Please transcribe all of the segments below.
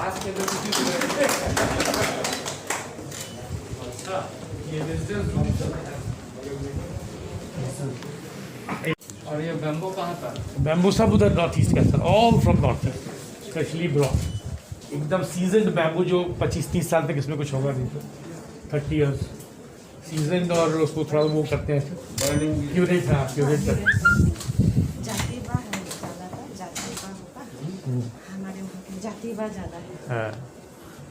Class के अंदर अच्छा ये रेजिडेंस रूम और ये बैम्बू कहाँ का? बैम्बू सब उधर नॉर्थ ईस्ट का sir, all from north east, specially broad एकदम सीजनड बैम्बू जो 25-30 साल तक इसमें कुछ होगा नहीं तो 30 इयर्स सीजनड, और उसको थोड़ा वो करते हैं क्यूरेट, हाँ क्यूरेट करते हैं। हाँ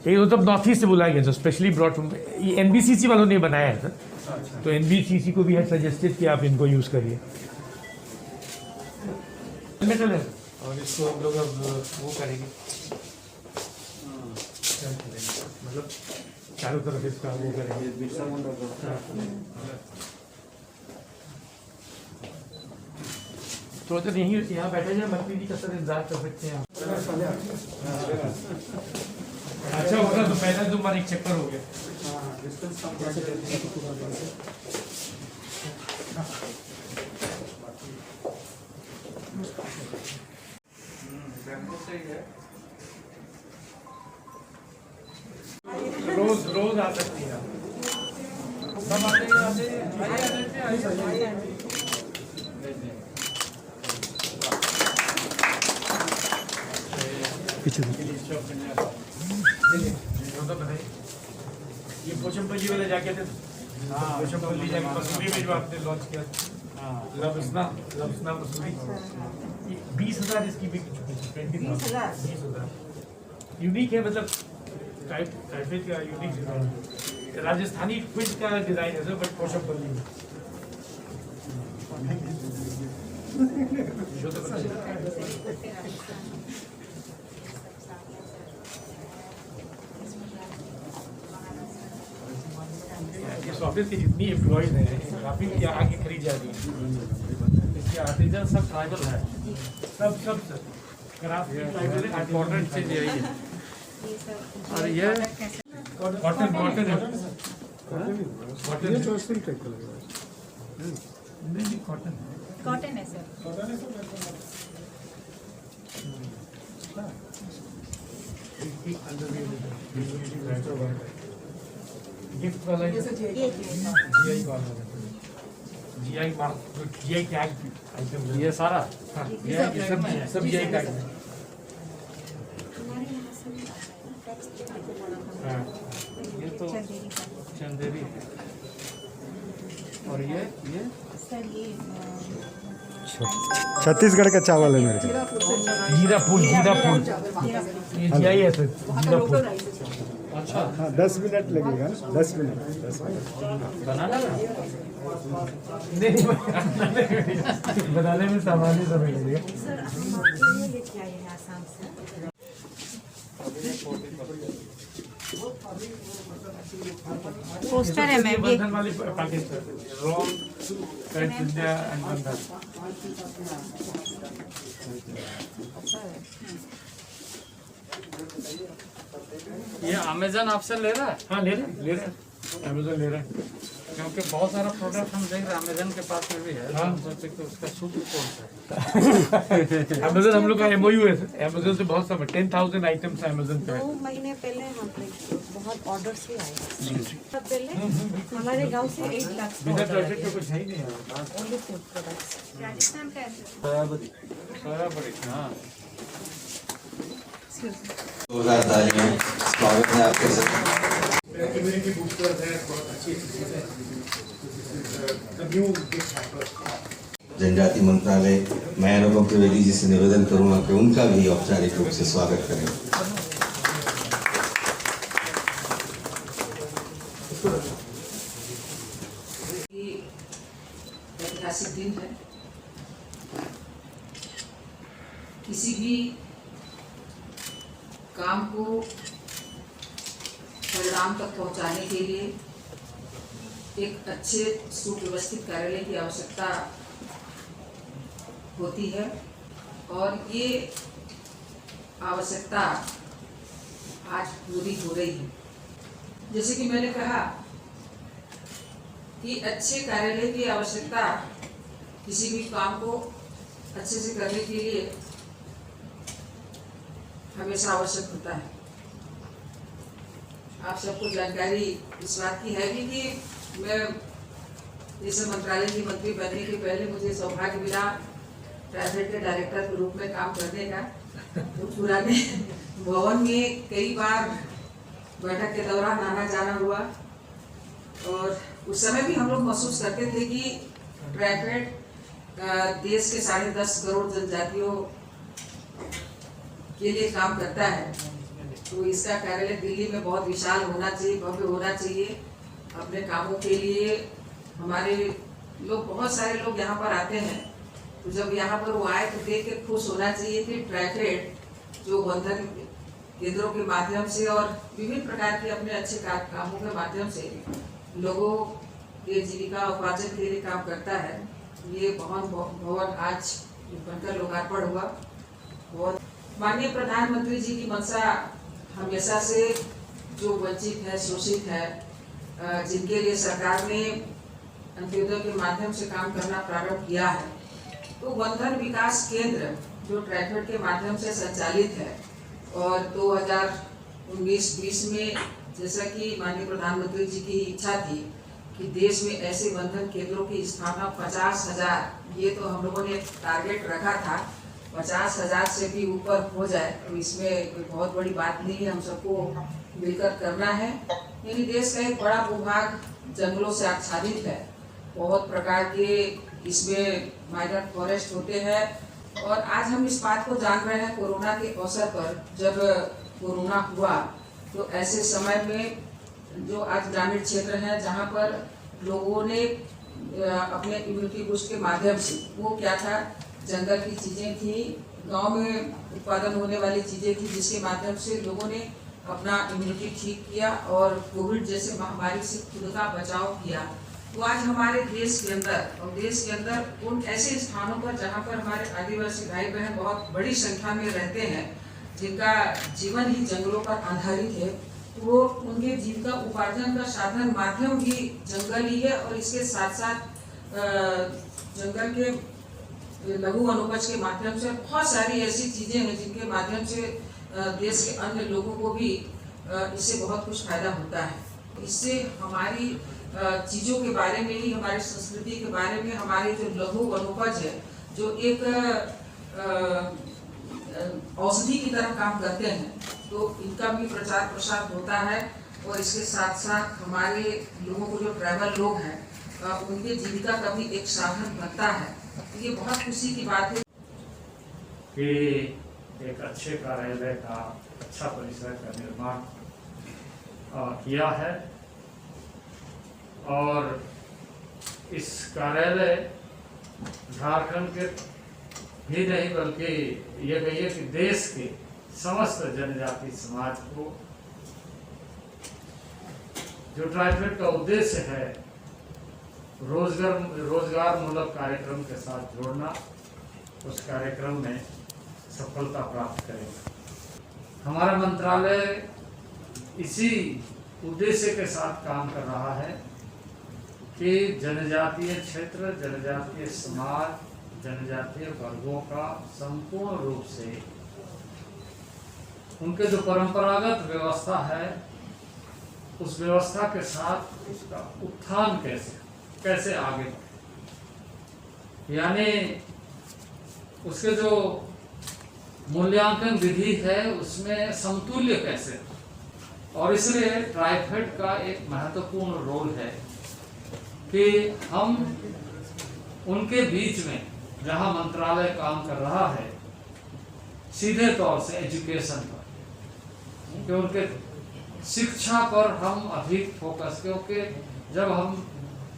ये मतलब नॉर्थ ईस्ट से बुलाया गया सर, स्पेशली ब्रॉड, ये एनबीसीसी वालों ने बनाया है सर, तो एनबीसीसी को भी है सजेस्टेड कि आप इनको यूज़ करिए। मेटल है और इसको हम लोग अब वो करेंगे, मतलब चारों तरफ इसका वो करेंगे। तो अगर यहीं यहाँ बैठे जाए मंत्री जी का सर इंतजार कर सकते हैं आप। अच्छा होगा तो पहले तो हमारा एक चक्कर हो गया। रोज रोज आ सकती है सब पीछे ये पोचमपल्ली वाले जाके थे, पोचमपल्ली जाके मसूरी में जो आपने लॉन्च किया, लब्सना मसूरी, 20,000 इसकी बिक चुकी है। 20,000 यूनिक है, मतलब टाइपेट का यूनिक डिजाइन, राजस्थानी क्विंट का डिजाइन है सर, बट पोचमपल्ली में इस ऑफिस की जितनी एम्प्लॉयज हैं काफी यहाँ आगे खरीद जा रही है। इसके आर्टिजन सब ट्राइबल है, सब सर क्राफ्ट ट्राइबल है, इम्पोर्टेंट चीज यही है। और ये कॉटन है, कॉटन चॉइसफुल टाइप का लग रहा है, नहीं कॉटन है सर, गिफ्ट वाला GI mark, GI tag item ये सारा, ये सब जीआई टैग है। ये तो चंदेरी और ये छत्तीसगढ़ का चावल है मेरे जीरा फूल ये जीआई है सर, जीरा फूल। अच्छा हाँ 10 मिनट लगेगा ना, 10 मिनट बनाना नहीं बनाने में सामान्य समय लगेगा। पोस्टर है मैम, ये बंधन वाली package raw paint India and Bandhan. ये अमेजन आपसे ले रहा है? हाँ ले रहे हैं अमेजोन ले रहे हैं, क्योंकि बहुत सारा प्रोडक्ट हम देख रहे हैं अमेजन के पास में भी है। हाँ। हम सोचे कि उसका सूत्र कौन सा है। अमेजोन हम लोग का एमओयू है सर, अमेजोन से बहुत सब 10,000 आइटम्स अमेजोन पे है। 2 महीने पहले हम बहुत ऑर्डर्स भी आए, तब पहले हमारे गांव से 8 लाख बिना प्रोजेक्ट का कुछ है ही नहीं है। Only food products. राजस्थान का सारा बड़ी हाँ 2000 तालियां, स्वागत है आपके साथ। कम्युनिटी बूस्टर्स हैं, बहुत अच्छी चीज़ है। New gift hamper. जनजाति मंत्रालय, मैं अनुभव त्रिवेदी जी से निवेदन करूंगा कि उनका भी औपचारिक रूप से स्वागत करें। ऐतिहासिक दिन है, किसी भी काम को परिणाम तक पहुंचाने के लिए एक अच्छे सुव्यवस्थित कार्यालय की आवश्यकता होती है, और ये आवश्यकता आज पूरी हो रही है। जैसे कि मैंने कहा कि अच्छे कार्यालय की आवश्यकता किसी भी काम को अच्छे से करने के लिए हमेशा आवश्यक होता है। आप सबको जानकारी इस बात की है भी कि मैं जैसे मंत्रालय की मंत्री बनने के पहले मुझे सौभाग्य मिला प्राइवेट के डायरेक्टर के रूप में काम करने का। तो पुराने भवन में कई बार बैठक के दौरान आना जाना हुआ और उस समय भी हम लोग महसूस करते थे कि प्राइवेट देश के 10.5 करोड़ जनजातियों के लिए काम करता है। तो इसका कार्यालय दिल्ली में बहुत विशाल होना चाहिए, भव्य होना चाहिए। अपने कामों के लिए हमारे लोग, बहुत सारे लोग यहाँ पर आते हैं, तो जब यहाँ पर वो आए तो देख के खुश होना चाहिए कि ट्राइफेड जो बंधन केंद्रों के माध्यम से और विभिन्न प्रकार के अपने अच्छे कामों के माध्यम से लोगों के जीविका उपार्जन के लिए काम करता है। ये भवन आज बनकर लोकार्पण हुआ। और माननीय प्रधानमंत्री जी की मंशा हमेशा से जो वंचित है, शोषित है, जिनके लिए सरकार ने अंत्योदय के माध्यम से काम करना प्रारंभ किया है, तो बंधन विकास केंद्र जो ट्राइफेड के माध्यम से संचालित है और 2019-20 में जैसा कि माननीय प्रधानमंत्री जी की इच्छा थी कि देश में ऐसे बंधन केंद्रों की स्थापना 50,000, ये तो हम लोगों ने टारगेट रखा था, 50,000 से भी ऊपर हो जाए तो इसमें कोई बहुत बड़ी बात नहीं है, हम सबको मिलकर करना है। यानी देश का एक बड़ा भूभाग जंगलों से आच्छादित है, बहुत प्रकार के इसमें माइनर फॉरेस्ट होते हैं। और आज हम इस बात को जान रहे हैं कोरोना के अवसर पर, जब कोरोना हुआ तो ऐसे समय में जो आज ग्रामीण क्षेत्र है जहाँ पर लोगों ने अपने इम्यूनिटी बूस्ट के माध्यम से, वो क्या था, जंगल की चीज़ें थी, गांव में उत्पादन होने वाली चीज़ें थी, जिसके माध्यम से लोगों ने अपना इम्यूनिटी ठीक किया और कोविड जैसे महामारी से खुद का बचाव किया। तो आज हमारे देश के अंदर उन ऐसे स्थानों पर जहाँ पर हमारे आदिवासी भाई बहन बहुत बड़ी संख्या में रहते हैं, जिनका जीवन ही जंगलों पर आधारित है, तो वो उनके जीविका उपार्जन का साधन माध्यम भी जंगल ही है। और इसके साथ साथ जंगल के लघु वनोपज के माध्यम से बहुत सारी ऐसी चीज़ें हैं जिनके माध्यम से देश के अन्य लोगों को भी इससे बहुत कुछ फायदा होता है। इससे हमारी चीज़ों के बारे में ही, हमारी संस्कृति के बारे में, हमारे जो लघु वनोपज है जो एक औषधि की तरह काम करते हैं, तो इनका भी प्रचार प्रसार होता है। और इसके साथ साथ हमारे लोगों को, जो ट्राइबल लोग हैं, उनके जीविका का भी एक साधन बनता है। तो ये बहुत खुशी की बात है कि एक अच्छे कार्यालय का, अच्छा परिसर का निर्माण किया है। और इस कार्यालय झारखंड के ही नहीं बल्कि ये कहिए कि देश के समस्त जनजाति समाज को, जो ट्राइफेड का उद्देश्य है रोजगार मूलक कार्यक्रम के साथ जोड़ना, उस कार्यक्रम में सफलता प्राप्त करेगा। हमारा मंत्रालय इसी उद्देश्य के साथ काम कर रहा है कि जनजातीय क्षेत्र, जनजातीय समाज, जनजातीय वर्गों का संपूर्ण रूप से उनके जो परंपरागत व्यवस्था है, उस व्यवस्था के साथ उसका उत्थान कैसे आगे बढ़े, यानी उसके जो मूल्यांकन विधि है उसमें समतुल्य कैसे। और इसलिए ट्राइफेड का एक महत्वपूर्ण रोल है कि हम उनके बीच में, जहां मंत्रालय काम कर रहा है, सीधे तौर से एजुकेशन पर, कि उनके शिक्षा पर हम अधिक फोकस, क्योंकि जब हम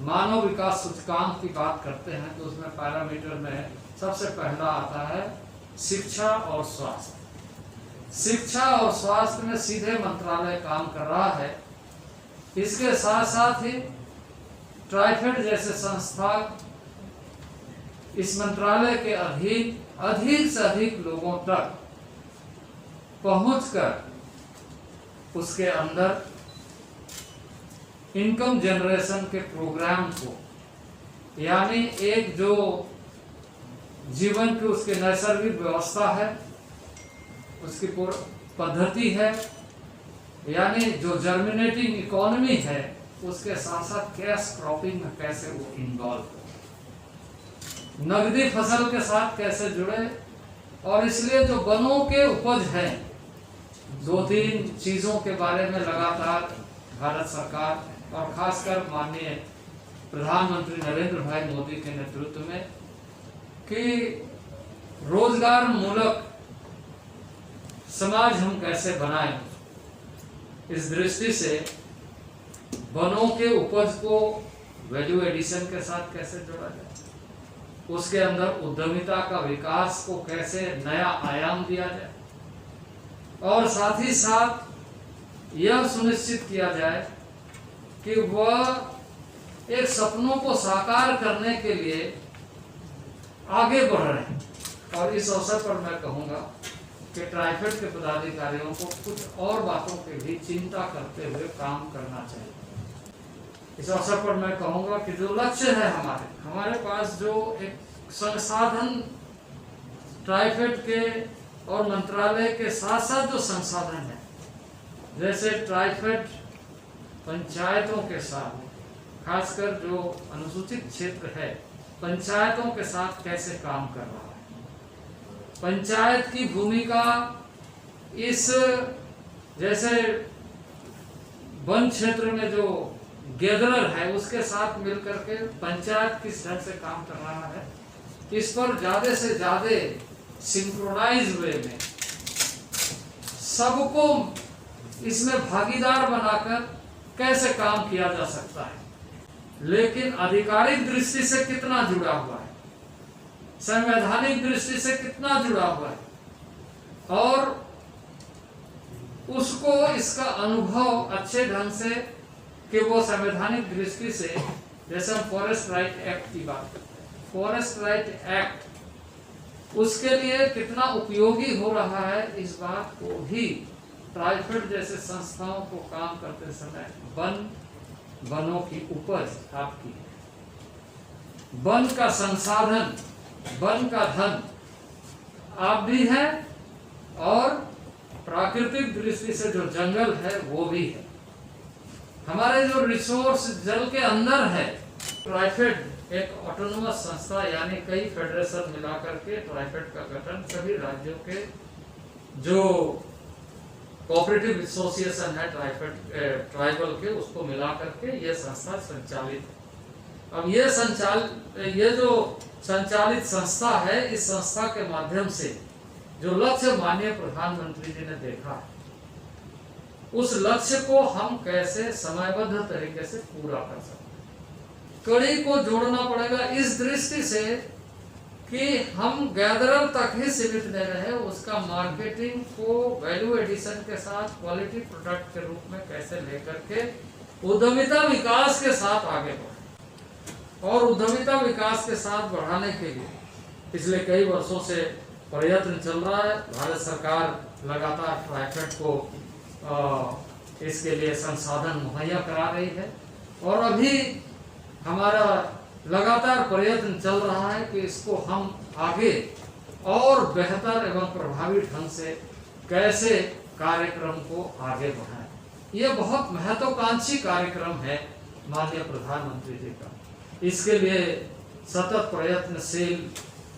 मानव विकास सूचकांक की बात करते हैं तो उसमें पैरामीटर में सबसे पहला आता है शिक्षा और स्वास्थ्य। शिक्षा और स्वास्थ्य में सीधे मंत्रालय काम कर रहा है। इसके साथ साथ ही ट्राइफेड जैसे संस्था इस मंत्रालय के अधीन अधिक से अधिक लोगों तक पहुंचकर उसके अंदर इनकम जनरेशन के प्रोग्राम को, यानी एक जो जीवन की उसकी नैसर्गिक व्यवस्था है, उसकी पद्धति है, यानी जो जर्मिनेटिंग इकोनॉमी है उसके साथ साथ कैश क्रॉपिंग में कैसे वो इन्वॉल्व हो, नगदी फसल के साथ कैसे जुड़े। और इसलिए जो वनों के उपज है, 2-3 चीजों के बारे में लगातार भारत सरकार और खासकर माननीय प्रधानमंत्री नरेंद्र भाई मोदी के नेतृत्व में कि रोजगार मूलक समाज हम कैसे बनाएं, इस दृष्टि से वनों के उपज को वैल्यू एडिशन के साथ कैसे जोड़ा जाए, उसके अंदर उद्यमिता का विकास को कैसे नया आयाम दिया जाए, और साथ ही साथ यह सुनिश्चित किया जाए कि वह एक सपनों को साकार करने के लिए आगे बढ़ रहे हैं। और इस अवसर पर मैं कहूँगा कि ट्राइफेड के पदाधिकारियों को कुछ और बातों की भी चिंता करते हुए काम करना चाहिए। इस अवसर पर मैं कहूँगा कि जो लक्ष्य है हमारे पास जो एक संसाधन ट्राइफेड के और मंत्रालय के साथ साथ जो संसाधन है, जैसे ट्राइफेड पंचायतों के साथ, खासकर जो अनुसूचित क्षेत्र है, पंचायतों के साथ कैसे काम कर रहा है, पंचायत की भूमिका इस जैसे वन क्षेत्र में जो गैदरर है उसके साथ मिलकर के पंचायत किस ढंग से काम कर रहा है, इस पर ज्यादा से ज्यादा सिंक्रोनाइज वे में सबको इसमें भागीदार बनाकर कैसे काम किया जा सकता है, लेकिन आधिकारिक दृष्टि से कितना जुड़ा हुआ है, संवैधानिक दृष्टि से कितना जुड़ा हुआ है, और उसको इसका अनुभव अच्छे ढंग से कि वो संवैधानिक दृष्टि से, जैसे हम फॉरेस्ट राइट एक्ट की बात करते हैं, फॉरेस्ट राइट एक्ट उसके लिए कितना उपयोगी हो रहा है, इस बात को भी ट्राइफेड जैसे संस्थाओं को काम करते समय वनों की उपज आपकी, वन का संसाधन, वन का धन आप भी है, और प्राकृतिक दृष्टि से जो जंगल है वो भी है। हमारे जो रिसोर्स जल के अंदर है, ट्राइफेड एक ऑटोनोमस संस्था यानी कई फेडरेशन मिलाकर के ट्राइफेड का गठन सभी राज्यों के जो कोऑपरेटिव एसोसिएशन है ट्राइबल के, उसको मिलाकर के ये संस्था संचालित है। अब ये जो संचालित संस्था है, इस संस्था के माध्यम से जो लक्ष्य माननीय प्रधानमंत्री जी ने देखा है, उस लक्ष्य को हम कैसे समयबद्ध तरीके से पूरा कर सकते हैं, कड़ी को जोड़ना पड़ेगा इस दृष्टि से कि हम गैदरर तक ही सीमित नहीं रहे, उसका मार्केटिंग को वैल्यू एडिशन के साथ क्वालिटी प्रोडक्ट के रूप में कैसे लेकर के उद्यमिता विकास के साथ आगे बढ़े। और उद्यमिता विकास के साथ बढ़ाने के लिए पिछले कई वर्षों से प्रयत्न चल रहा है। भारत सरकार लगातार ट्राइफेड को इसके लिए संसाधन मुहैया करा रही है, और अभी हमारा लगातार प्रयत्न चल रहा है कि इसको हम आगे और बेहतर एवं प्रभावी ढंग से कैसे कार्यक्रम को आगे बढ़ाएं। ये बहुत महत्वाकांक्षी कार्यक्रम है माननीय प्रधानमंत्री जी का, इसके लिए सतत प्रयत्नशील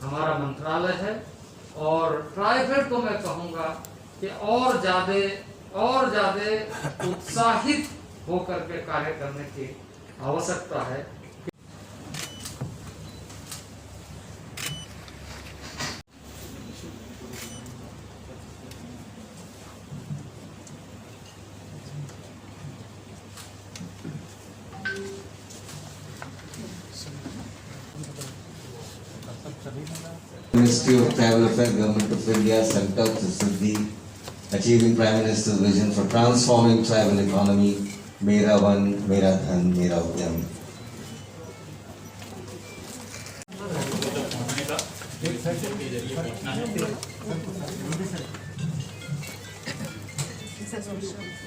हमारा मंत्रालय है, और ट्राइफेड को मैं कहूँगा कि और ज़्यादा उत्साहित होकर के कार्य करने की आवश्यकता है। Ministry of Tribal Affairs, Government of India, Sankalp Siddhi, achieving Prime Minister's vision for transforming tribal economy, Mera Van, Mera Dhan, Mera Udyam.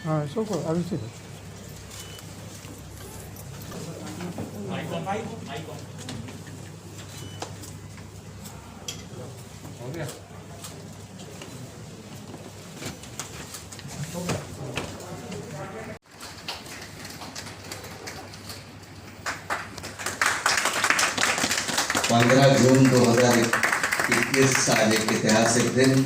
हाँ, so cool. I will see that. हो गया। 15 जून 2021 आज एक ऐतिहासिक दिन।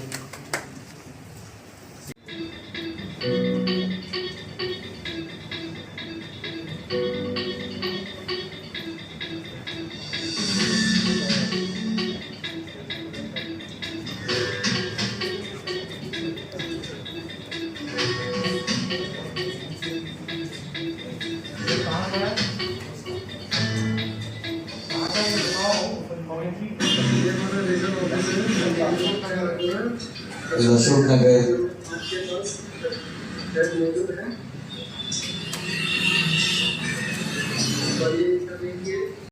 अशोक नगर